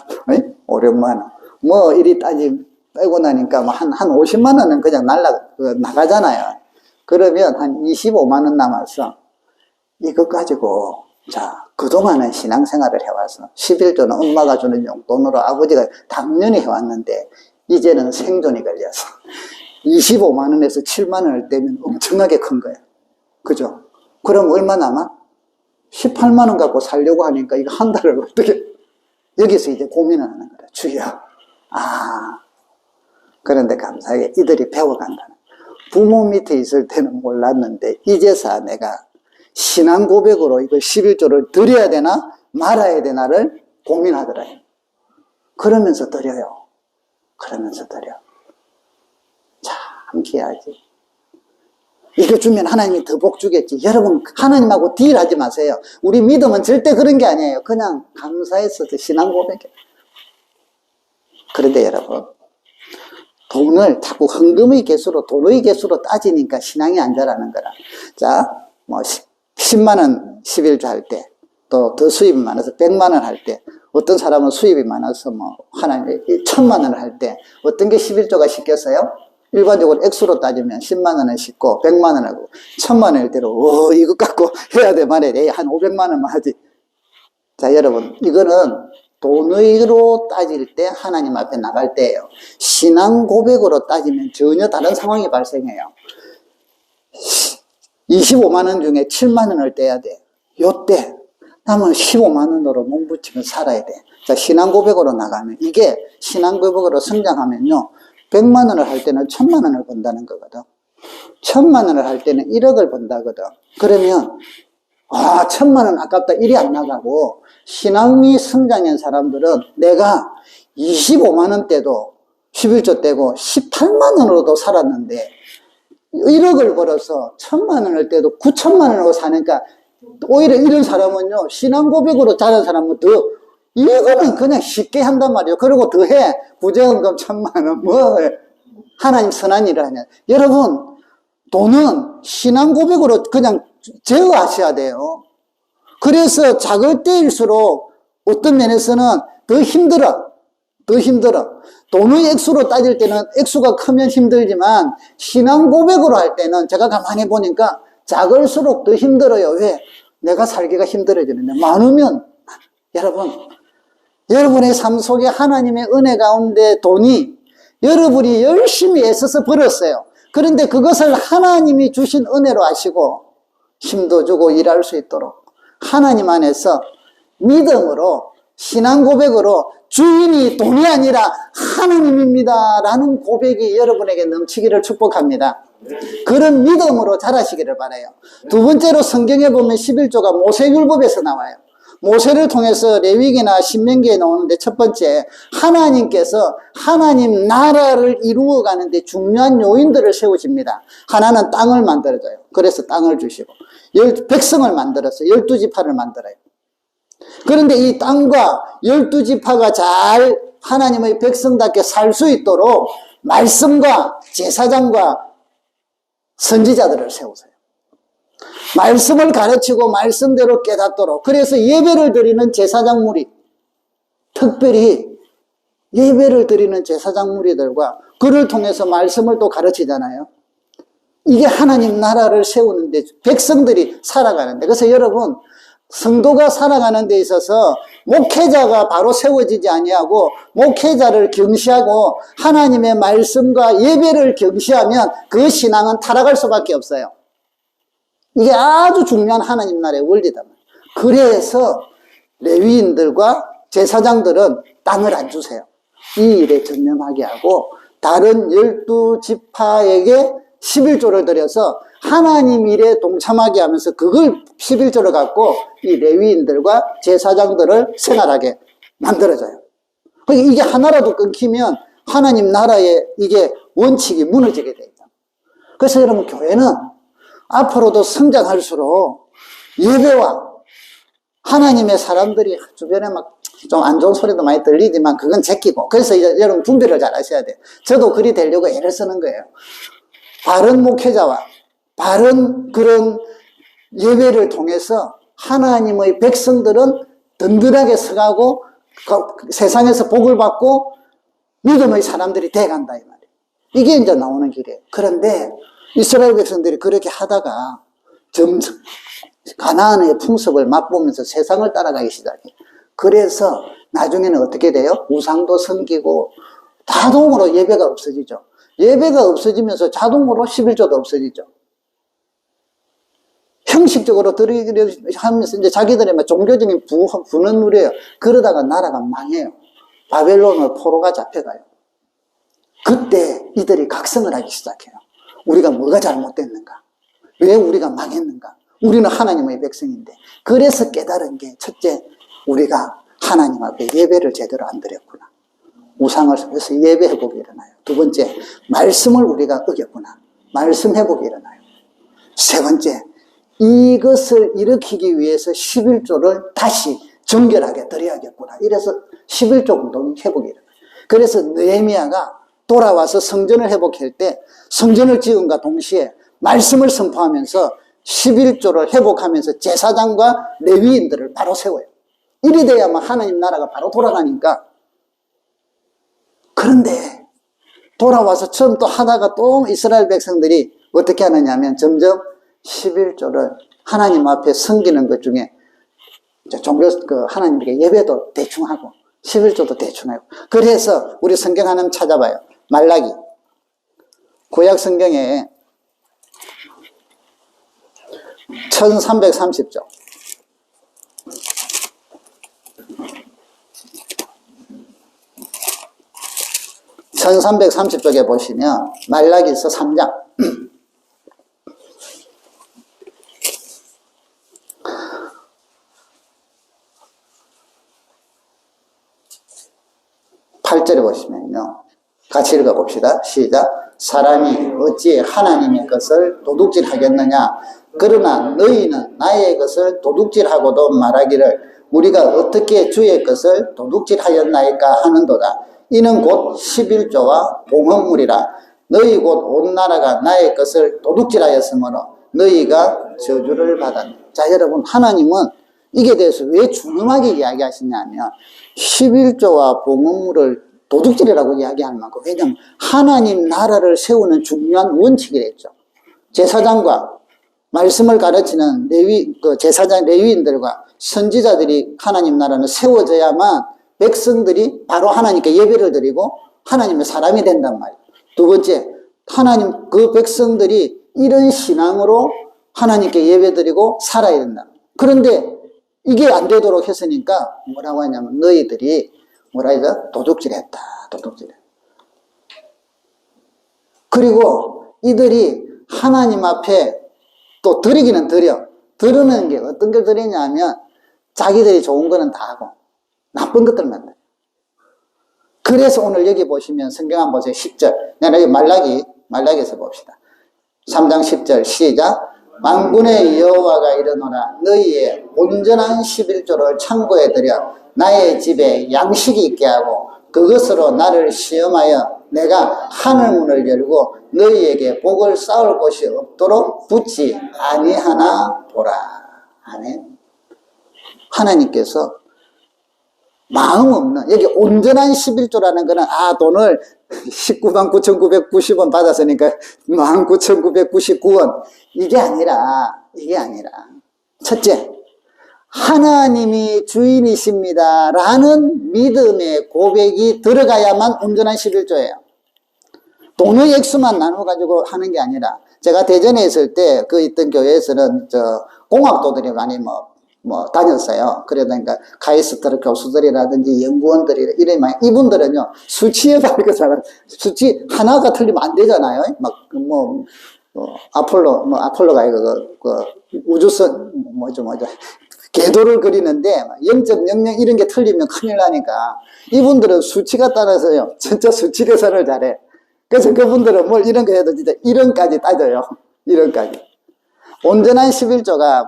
5, 6만 원. 뭐 이리 빼고 나니까 뭐 한 50만 원은 그냥 나가잖아요. 그러면 한 25만 원 남아서 이것 가지고 자, 그동안은 신앙생활을 해와서 11조는 엄마가 주는 용돈으로 아버지가 당연히 해왔는데 이제는 생존이 걸려서 25만 원에서 7만 원을 떼면 엄청나게 큰 거예요. 그죠? 그럼 얼마 남아? 18만 원 갖고 살려고 하니까 이거 한 달을 어떻게, 여기서 이제 고민을 하는 거예요. 주여. 그런데 감사하게 이들이 배워간다는. 부모 밑에 있을 때는 몰랐는데 이제서 내가 신앙 고백으로 이걸 11조를 드려야 되나 말아야 되나를 고민하더라고요. 그러면서 드려요. 참 귀하지. 이거 주면 하나님이 더 복 주겠지. 여러분 하나님하고 딜하지 마세요. 우리 믿음은 절대 그런 게 아니에요. 그냥 감사해서 신앙 고백이에요. 그런데 여러분 돈을 자꾸 헌금의 개수로, 돈의 개수로 따지니까 신앙이 안 자라는 거라. 자, 뭐 10만 원 11조 할 때, 또 더 수입이 많아서 100만 원 할 때, 어떤 사람은 수입이 많아서 뭐 하나님 1000만 원을 할 때 어떤 게 11조가 쉽겠어요? 일반적으로 액수로 따지면 10만 원은 쉽고 100만 원하고 1000만 원일 때로 이거 갖고 해야 돼 말해야 돼. 한 500만 원만 하지. 자, 여러분 이거는 돈의로 따질 때 하나님 앞에 나갈 때예요. 신앙 고백으로 따지면 전혀 다른 상황이 발생해요. 25만 원 중에 7만 원을 떼야 돼. 요때 남은 15만 원으로 몸부치며 살아야 돼. 자, 신앙 고백으로 나가면, 이게 신앙 고백으로 성장하면요 100만 원을 할 때는 1000만 원을 번다는 거거든. 1000만 원을 할 때는 1억을 번다거든. 그러면 1000만 원 아깝다 일이 안 나가고, 신앙이 성장한 사람들은 내가 25만 원 때도 11조 때고 18만 원으로도 살았는데 1억을 벌어서 1000만 원을 때도 9천만 원으로 사니까, 오히려 이런 사람은요 신앙 고백으로 자란 사람은 더 이거는 그냥 쉽게 한단 말이에요. 그리고 더해 부재원금 1000만 원 뭐 하나님 선한 일을 하냐. 여러분, 돈은 신앙 고백으로 그냥 제어하셔야 돼요. 그래서 작을 때일수록 어떤 면에서는 더 힘들어. 더 힘들어. 돈의 액수로 따질 때는 액수가 크면 힘들지만 신앙 고백으로 할 때는 제가 가만히 보니까 작을수록 더 힘들어요. 왜? 내가 살기가 힘들어지는데 많으면 여러분, 여러분의 삶 속에 하나님의 은혜 가운데 돈이 여러분이 열심히 애써서 벌었어요. 그런데 그것을 하나님이 주신 은혜로 하시고 힘도 주고 일할 수 있도록 하나님 안에서 믿음으로 신앙 고백으로 주인이 돈이 아니라 하나님입니다 라는 고백이 여러분에게 넘치기를 축복합니다. 그런 믿음으로 자라시기를 바라요. 두 번째로 성경에 보면 11조가 모세율법에서 나와요. 모세를 통해서 레위기나 신명기에 나오는데 첫 번째, 하나님께서 하나님 나라를 이루어가는데 중요한 요인들을 세우십니다. 하나는 땅을 만들어줘요. 그래서 땅을 주시고, 백성을 만들어서 12지파를 만들어요. 그런데 이 땅과 12지파가 잘 하나님의 백성답게 살 수 있도록 말씀과 제사장과 선지자들을 세우세요. 말씀을 가르치고 말씀대로 깨닫도록. 그래서 예배를 드리는 제사장 무리, 특별히 예배를 드리는 제사장 무리들과 그를 통해서 말씀을 또 가르치잖아요. 이게 하나님 나라를 세우는데 백성들이 살아가는데, 그래서 여러분, 성도가 살아가는 데 있어서 목회자가 바로 세워지지 아니하고 목회자를 경시하고 하나님의 말씀과 예배를 경시하면 그 신앙은 타락할 수밖에 없어요. 이게 아주 중요한 하나님 나라의 원리다. 그래서 레위인들과 제사장들은 땅을 안 주세요. 이 일에 전념하게 하고 다른 12지파에게 11조를 드려서 하나님 일에 동참하게 하면서 그걸 11조를 갖고 이 레위인들과 제사장들을 생활하게 만들어져요. 그러니까 이게 하나라도 끊기면 하나님 나라의 이게 원칙이 무너지게 돼요. 그래서 여러분, 교회는 앞으로도 성장할수록 예배와 하나님의 사람들이 주변에 막 좀 안 좋은 소리도 많이 들리지만 그건 제끼고, 그래서 여러분 분별을 잘 하셔야 돼요. 저도 그리 되려고 애를 쓰는 거예요. 바른 목회자와 바른 그런 예배를 통해서 하나님의 백성들은 든든하게 서가고 세상에서 복을 받고 믿음의 사람들이 돼간다, 이 말이에요. 이게 이제 나오는 길이에요. 그런데 이스라엘 백성들이 그렇게 하다가 점점 가나안의 풍습을 맛보면서 세상을 따라가기 시작해요. 그래서 나중에는 어떻게 돼요? 우상도 섬기고 자동으로 예배가 없어지죠. 예배가 없어지면서 자동으로 11조도 없어지죠. 형식적으로 드리기를 하면서 이제 자기들의 종교적인 부는 누려요. 그러다가 나라가 망해요. 바벨론의 포로가 잡혀가요. 그때 이들이 각성을 하기 시작해요. 우리가 뭐가 잘못됐는가? 왜 우리가 망했는가? 우리는 하나님의 백성인데. 그래서 깨달은 게 첫째, 우리가 하나님 앞에 예배를 제대로 안 드렸구나. 우상을 해서 예배 회복이 일어나요. 두 번째, 말씀을 우리가 어겼구나. 말씀 회복이 일어나요. 세 번째, 이것을 일으키기 위해서 11조를 다시 정결하게 드려야겠구나. 이래서 11조 운동이 회복이 일어나요. 그래서 느헤미야가 돌아와서 성전을 회복할 때 성전을 지음과 동시에 말씀을 선포하면서 11조를 회복하면서 제사장과 레위인들을 바로 세워요. 이리 돼야만 하나님 나라가 바로 돌아가니까. 그런데 돌아와서 처음 또 하다가 또 이스라엘 백성들이 어떻게 하느냐 하면 점점 11조를 하나님 앞에 섬기는 것 중에 종교, 하나님께 예배도 대충 하고 11조도 대충 하고. 그래서 우리 성경 하나 찾아봐요. 말라기. 구약 성경에 1330조. 1330쪽에 보시면 말라기서 3장. (8절에) 보시면요. 같이 읽어봅시다. 시작. 사람이 어찌 하나님의 것을 도둑질하겠느냐? 그러나 너희는 나의 것을 도둑질하고도 말하기를 우리가 어떻게 주의 것을 도둑질하였나이까 하는도다. 이는 곧 11조와 봉헌물이라. 너희 곧 온 나라가 나의 것을 도둑질하였으므로 너희가 저주를 받았네. 자, 여러분, 하나님은 이게 대해서 왜 중요하게 이야기하시냐면 11조와 봉헌물을 도둑질이라고 이야기하는 만큼, 왜냐하면 하나님 나라를 세우는 중요한 원칙이랬죠. 제사장과 말씀을 가르치는 제사장 레위인들과 선지자들이 하나님 나라는 세워져야만 백성들이 바로 하나님께 예배를 드리고 하나님의 사람이 된단 말이에요. 두 번째, 하나님 그 백성들이 이런 신앙으로 하나님께 예배 드리고 살아야 된다. 그런데 이게 안 되도록 했으니까 뭐라고 하냐면 너희들이 뭐라 해서 도둑질했다. 도둑질했다. 그리고 이들이 하나님 앞에 또 드리기는 드리는 게 어떤 걸 드리냐면 자기들이 좋은 거는 다 하고 나쁜 것들만 드려. 그래서 오늘 여기 보시면 성경 한번 보세요. 10절. 여기 말라기에서 봅시다. 3장 10절 시작. 만군의 여호와가 이르노라 너희의 온전한 11조를 창고에 들여 나의 집에 양식이 있게 하고 그것으로 나를 시험하여 내가 하늘 문을 열고 너희에게 복을 쌓을 곳이 없도록 붙지 아니하나 보라. 아멘. 하나님께서 마음 없는, 여기 온전한 11조라는 거는 돈을 19만 9,990원 받았으니까 19,999원 이게 아니라 첫째, 하나님이 주인이십니다 라는 믿음의 고백이 들어가야만 온전한 11조예요. 돈의 액수만 나눠가지고 하는 게 아니라, 제가 대전에 있을 때 그 있던 교회에서는 공학도들이 많이 다녔어요. 그러니까 카이스트 교수들이라든지 연구원들이 이분들은요 수치에 밝게 살아요. 수치 하나가 틀리면 안 되잖아요. 아폴로가 우주선 궤도를 그리는데 0.00 이런 게 틀리면 큰일 나니까 이분들은 수치가 따라서요 진짜 수치 계산을 잘해. 그래서 그분들은 뭘 이런 거 해도 진짜 1원까지 따져요. 1원까지. 온전한 11조가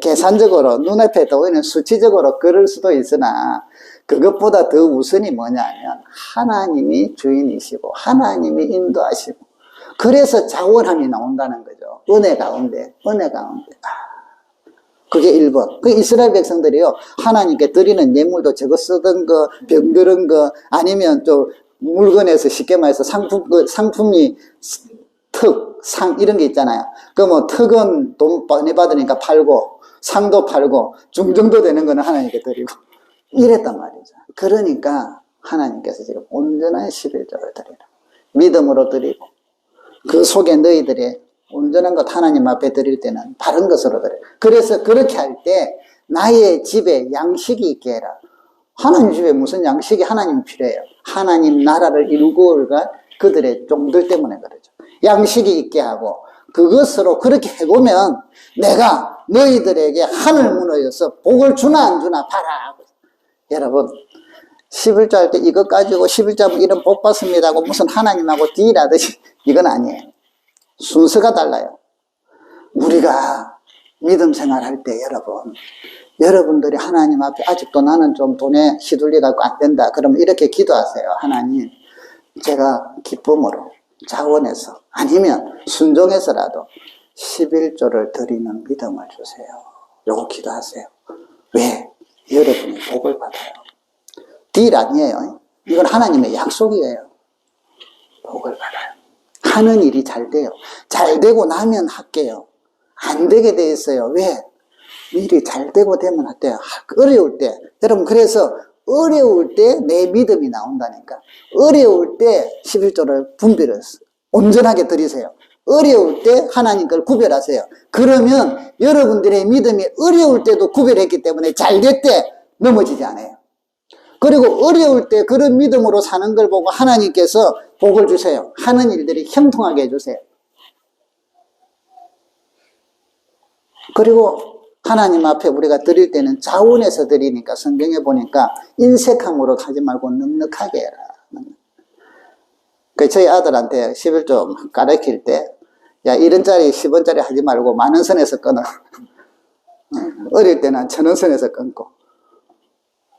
계산적으로 눈앞에 보이는 수치적으로 그럴 수도 있으나 그것보다 더 우선이 뭐냐면 하나님이 주인이시고 하나님이 인도하시고 그래서 자원함이 나온다는 거죠. 은혜 가운데. 그게 1번. 그 이스라엘 백성들이요 하나님께 드리는 예물도 저거 쓰던 거, 병들은 거, 아니면 또 물건에서 쉽게 말해서 상품이 상 이런 게 있잖아요. 턱은 돈 많이 받으니까 팔고 상도 팔고 중정도 되는 거는 하나님께 드리고 이랬단 말이죠. 그러니까 하나님께서 지금 온전한 11조를 드리라. 믿음으로 드리고 그 속에 너희들의 온전한 것 하나님 앞에 드릴 때는 바른 것으로 드려. 그래서 그렇게 할 때 나의 집에 양식이 있게 해라. 하나님 집에 무슨 양식이 하나님이 필요해요. 하나님 나라를 이루고 올갈 그들의 종들 때문에 그러죠. 양식이 있게 하고 그것으로 그렇게 해보면 내가 너희들에게 하늘 문을 여서 복을 주나 안 주나 봐라. 여러분 11조 할 때 이것 가지고 11조 이런 복 받습니다 하고 무슨 하나님하고 딜하듯이 이건 아니에요. 순서가 달라요. 우리가 믿음 생활할 때 여러분들이 하나님 앞에 아직도 나는 좀 돈에 휘둘려갖고 안 된다. 그러면 이렇게 기도하세요. 하나님, 제가 기쁨으로 자원해서 아니면 순종해서라도 11조를 드리는 믿음을 주세요. 요거 기도하세요. 왜? 여러분이 복을 받아요. 딜 아니에요. 이건 하나님의 약속이에요. 복을 받아요. 하는 일이 잘 돼요. 잘 되고 나면 할게요. 안 되게 돼 있어요. 왜? 일이 잘 되고 되면 할게요. 어려울 때. 여러분, 그래서 어려울 때 내 믿음이 나온다니까. 어려울 때 11조를 분별을 온전하게 드리세요. 어려울 때 하나님 걸 구별하세요. 그러면 여러분들의 믿음이 어려울 때도 구별했기 때문에 잘 될 때 넘어지지 않아요. 그리고 어려울 때 그런 믿음으로 사는 걸 보고 하나님께서 복을 주세요. 하는 일들이 형통하게 해주세요. 그리고 하나님 앞에 우리가 드릴 때는 자원해서 드리니까 성경에 보니까 인색함으로 하지 말고 넉넉하게 해라. 저희 아들한테 11조 가르칠 때, 야, 1원짜리, 10원짜리 하지 말고 만원 선에서 끊어. 어릴 때는 1,000원 선에서 끊고.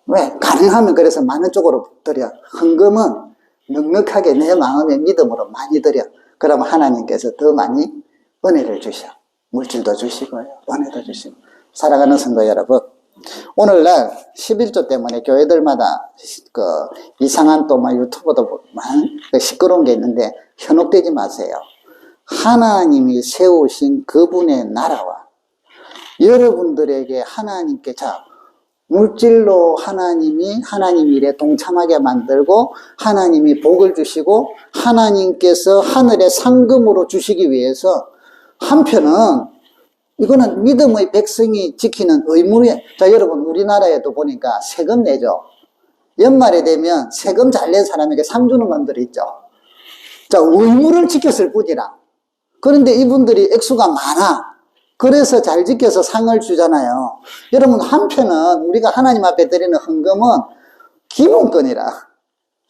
왜? 가능하면 그래서 만원 쪽으로 드려. 헌금은 넉넉하게 내 마음의 믿음으로 많이 드려. 그러면 하나님께서 더 많이 은혜를 주셔. 물질도 주시고요, 은혜도 주시고. 사랑하는 성도 여러분, 오늘날 11조 때문에 교회들마다 이상한 또 유튜브도 시끄러운 게 있는데 현혹되지 마세요. 하나님이 세우신 그분의 나라와 여러분들에게 하나님께 물질로 하나님 일에 동참하게 만들고 하나님이 복을 주시고 하나님께서 하늘의 상금으로 주시기 위해서 한편은 이거는 믿음의 백성이 지키는 의무예요. 자, 여러분, 우리나라에도 보니까 세금 내죠. 연말에 되면 세금 잘 낸 사람에게 상 주는 분들이 있죠. 자, 의무를 지켰을 뿐이라. 그런데 이분들이 액수가 많아. 그래서 잘 지켜서 상을 주잖아요. 여러분, 한편은 우리가 하나님 앞에 드리는 헌금은 기본권이라.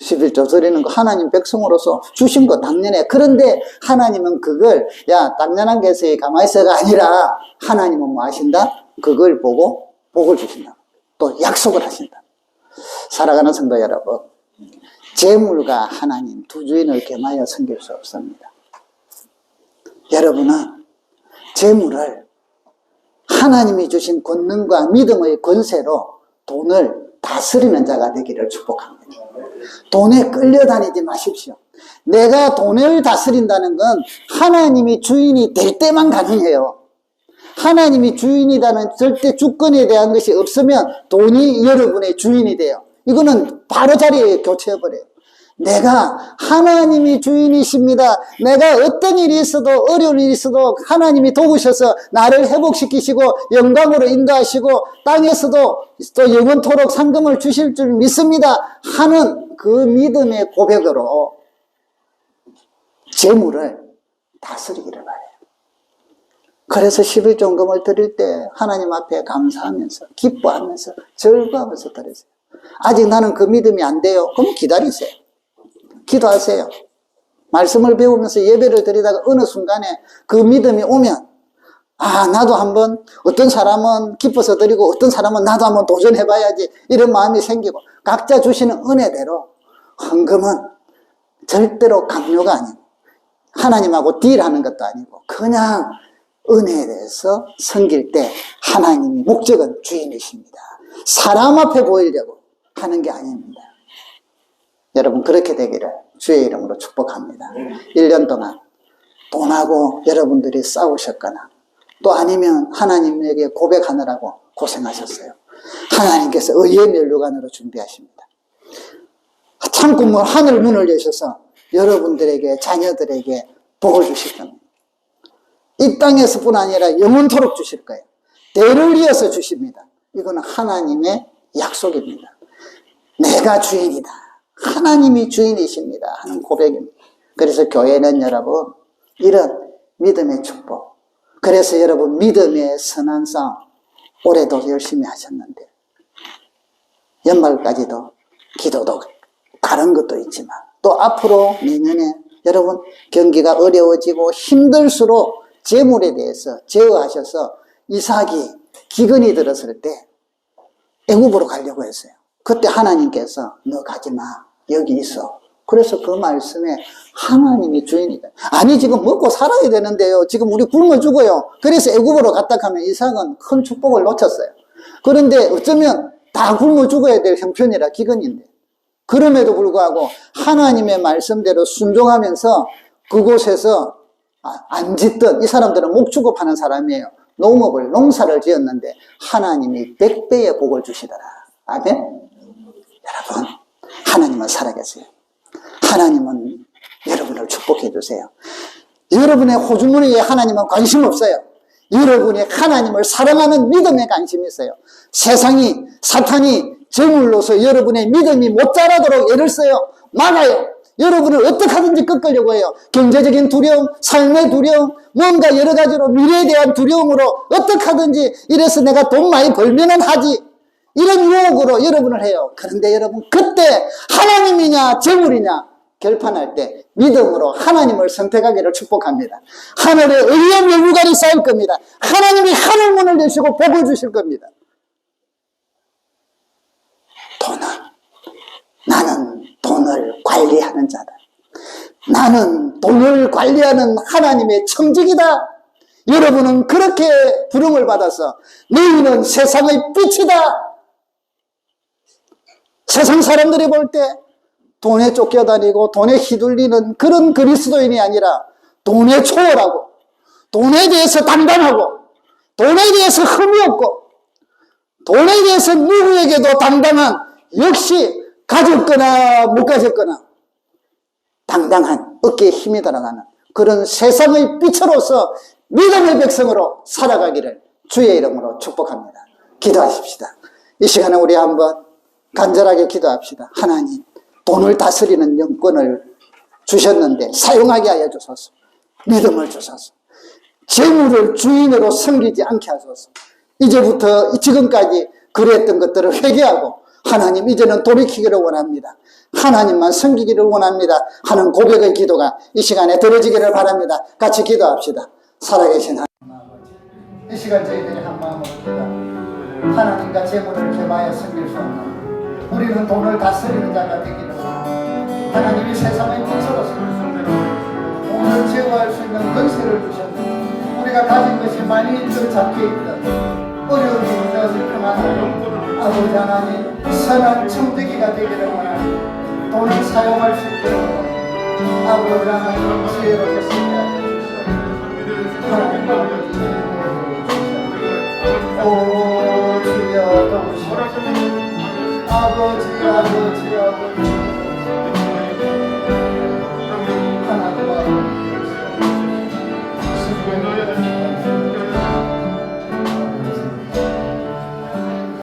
11조 드리는 거 하나님 백성으로서 주신 거 당연해. 그런데 하나님은 그걸 당연한 것이 가만히 있어가 아니라 하나님은 뭐 하신다? 그걸 보고 복을 주신다. 또 약속을 하신다. 사랑하는 성도 여러분, 재물과 하나님 두 주인을 겸하여 섬길 수 없습니다. 여러분은 재물을 하나님이 주신 권능과 믿음의 권세로 돈을 다스리는 자가 되기를 축복합니다. 돈에 끌려다니지 마십시오. 내가 돈을 다스린다는 건 하나님이 주인이 될 때만 가능해요. 하나님이 주인이라는 절대 주권에 대한 것이 없으면 돈이 여러분의 주인이 돼요. 이거는 바로 자리에 교체해버려요. 내가 하나님이 주인이십니다. 내가 어떤 일이 있어도 어려운 일이 있어도 하나님이 도우셔서 나를 회복시키시고 영광으로 인도하시고 땅에서도 또 영원토록 상금을 주실 줄 믿습니다 하는 그 믿음의 고백으로 재물을 다스리기를 바래요. 그래서 11종금을 드릴 때 하나님 앞에 감사하면서 기뻐하면서 즐거워하면서 드리세요. 아직 나는 그 믿음이 안 돼요. 그럼 기다리세요. 기도하세요. 말씀을 배우면서 예배를 드리다가 어느 순간에 그 믿음이 오면 나도 한번 어떤 사람은 기뻐서 드리고 어떤 사람은 나도 한번 도전해봐야지 이런 마음이 생기고 각자 주시는 은혜대로 헌금은 절대로 강요가 아니고 하나님하고 딜하는 것도 아니고 그냥 은혜에 대해서 섬길 때 하나님이 목적은 주인이십니다. 사람 앞에 보이려고 하는 게 아닙니다. 여러분 그렇게 되기를 주의 이름으로 축복합니다. 1년 동안 돈하고 여러분들이 싸우셨거나 또 아니면 하나님에게 고백하느라고 고생하셨어요. 하나님께서 의의 면류관으로 준비하십니다. 창문을 하늘 문을 여셔서 여러분들에게 자녀들에게 복을 주실 겁니다. 이 땅에서뿐 아니라 영원토록 주실 거예요. 대를 이어서 주십니다. 이거는 하나님의 약속입니다. 내가 주인이다. 하나님이 주인이십니다 하는 고백입니다. 그래서 교회는 여러분 이런 믿음의 축복, 그래서 여러분 믿음의 선한 싸움 올해도 열심히 하셨는데 연말까지도 기도도 다른 것도 있지만 또 앞으로 내년에 여러분 경기가 어려워지고 힘들수록 재물에 대해서 제어하셔서 이삭이 기근이 들었을 때 애굽으로 가려고 했어요. 그때 하나님께서 너 가지마, 여기 있어. 그래서 그 말씀에 하나님이 주인이다. 아니 지금 먹고 살아야 되는데요, 지금 우리 굶어 죽어요. 그래서 애굽으로 갔다 하면 이삭은 큰 축복을 놓쳤어요. 그런데 어쩌면 다 굶어 죽어야 될 형편이라 기근인데 그럼에도 불구하고 하나님의 말씀대로 순종하면서 그곳에서 안 짓던, 이 사람들은 목축업하는 사람이에요. 농업을, 농사를 지었는데 하나님이 100배의 복을 주시더라. 아멘? 여러분, 하나님은 살아계세요. 하나님은 여러분을 축복해 주세요. 여러분의 호주머니에 하나님은 관심 없어요. 여러분이 하나님을 사랑하는 믿음에 관심이 있어요. 세상이, 사탄이 제물로서 여러분의 믿음이 못 자라도록 애를 써요. 막아요. 여러분을 어떻게 하든지 꺾으려고 해요. 경제적인 두려움, 삶의 두려움, 뭔가 여러 가지로 미래에 대한 두려움으로 어떻게 하든지 이래서 내가 돈 많이 벌면은 하지, 이런 유혹으로 여러분을 해요. 그런데 여러분 그때 하나님이냐 재물이냐 결판할 때 믿음으로 하나님을 선택하기를 축복합니다. 하늘에 의의 면류관이 쌓일 겁니다. 하나님이 하늘문을 여시고 복을 주실 겁니다. 나는 돈을 관리하는 자다. 나는 돈을 관리하는 하나님의 청직이다. 여러분은 그렇게 부름을 받아서 너희는 세상의 빛이다. 세상 사람들이 볼 때 돈에 쫓겨다니고 돈에 휘둘리는 그런 그리스도인이 아니라 돈에 초월하고 돈에 대해서 당당하고 돈에 대해서 흠이 없고 돈에 대해서 누구에게도 당당한, 역시 가졌거나 못 가졌거나 당당한 어깨에 힘이 들어가는 그런 세상의 빛으로서 믿음의 백성으로 살아가기를 주의 이름으로 축복합니다. 기도하십시다. 이 시간에 우리 한번 간절하게 기도합시다. 하나님, 돈을 다스리는 영권을 주셨는데 사용하게 하여 주소서. 믿음을 주소서. 재물을 주인으로 섬기지 않게 하소서. 이제부터 지금까지 그랬던 것들을 회개하고 하나님 이제는 돌이키기를 원합니다. 하나님만 섬기기를 원합니다 하는 고백의 기도가 이 시간에 들어지기를 바랍니다. 같이 기도합시다. 살아계신 하나님 아버지, 이 시간 저희들이 한 마음으로 기도합니다. 하나님과 재물을 겸하여 섬길 수 없는 우리는 돈을 다스리는 자가 되기를 원합니다. 하나님이 세상의 빛으로서 돈을 제어할 수 있는 권세를 주셨는데 우리가 가진 것이 많이 잡혀있던 어려운 일을 평안하고 아버지 하나님 선한 청지기가 되기를 원합니다. 돈을 사용할 수 있도록 아버지 하나님 지혜롭게